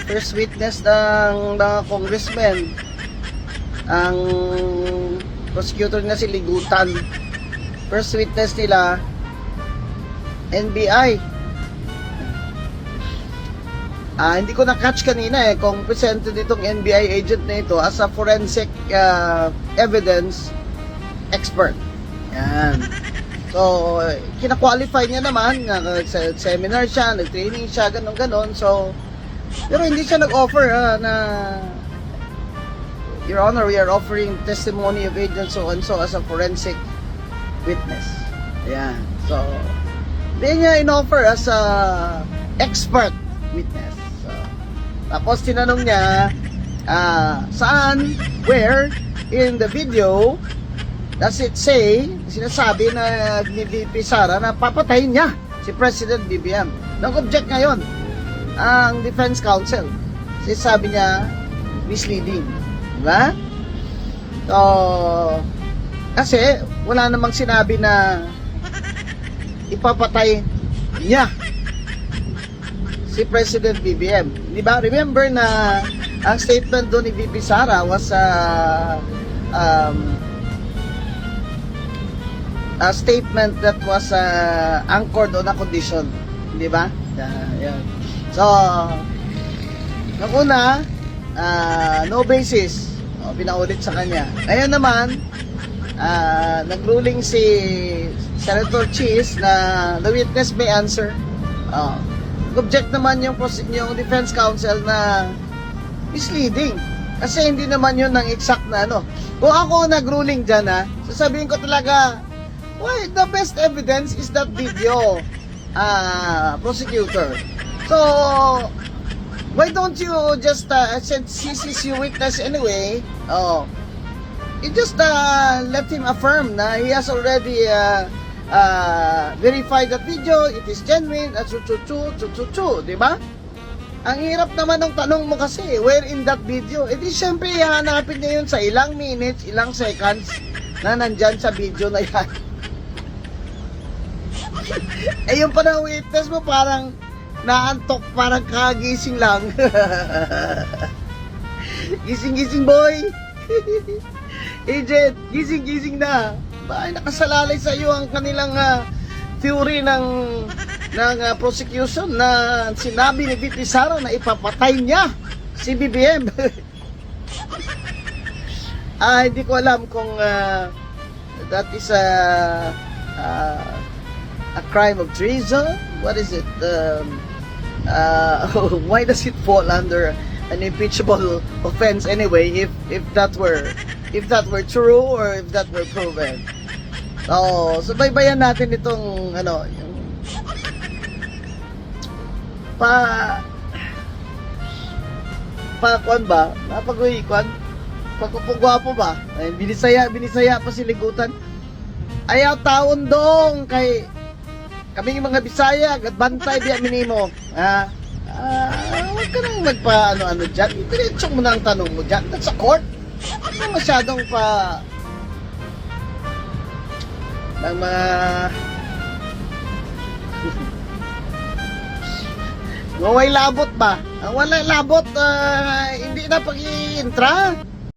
first witness ng mga congressmen, ang prosecutor na si Ligutan. First witness nila, NBI. Hindi ko na-catch kanina kung presented itong NBI agent na ito as a forensic evidence expert. Yan. So, kina-qualify niya naman, sa seminar siya, nag-training siya, ganon-ganon. So, pero hindi siya nag-offer na, Your Honor, we are offering testimony of agent so-and-so as a forensic witness. Yan. So, hindi niya in-offer as a expert witness. So, tapos tinanong niya, saan, where, in the video, does it say, sinasabi na ni VP Sara na papatayin niya si President BBM. Nag-object ngayon ang Defense Counsel. Sabi niya, misleading. Diba? So, kasi wala namang sinabi na ipapatay niya si President BBM. Diba? Remember na ang statement doon ni VP Sara was a statement that was anchored on a condition. Di ba? Yeah. So, nung una, no basis. Pinaulit sa kanya. Ngayon naman, nag-ruling si Senator Cheese na the witness may answer. Object naman yung defense counsel na misleading. Kasi hindi naman yun ng exact na ano. Kung ako nag-ruling dyan sasabihin ko talaga, why, the best evidence is that video, prosecutor. So, why don't you just, since he's your witness anyway, you just let him affirm na he has already verified that video, it is genuine, diba? Ang hirap naman ng tanong mo kasi, where in that video? Di syempre, hahanapin niya yun sa ilang minutes, ilang seconds na nandyan sa video na yan. Yung pa na witness mo parang naantok, parang kagising lang. Gising boy. Agent, gising na. Bakit nakasalalay sa iyo ang kanilang theory ng prosecution na sinabi ni VP Sara na ipapatay niya si BBM. Hindi ko alam kung that is a crime of treason. What is it? Why does it fall under an impeachable offense anyway? If that were true or if that were proven. So baybayan natin itong yung kwan ba? Pagkupugwapo ba? Ay, binisaya pa si Ligutan. Ayaw taon dong kay kaming mga Bisaya, bantay biya minimo. Huwag ka nang magpa-ano dyan. Diretso mo na ang tanong mo dyan. That's a court. Huwag na masyadong ng mga walay labot ba? Walay labot, hindi na pag-i-intra.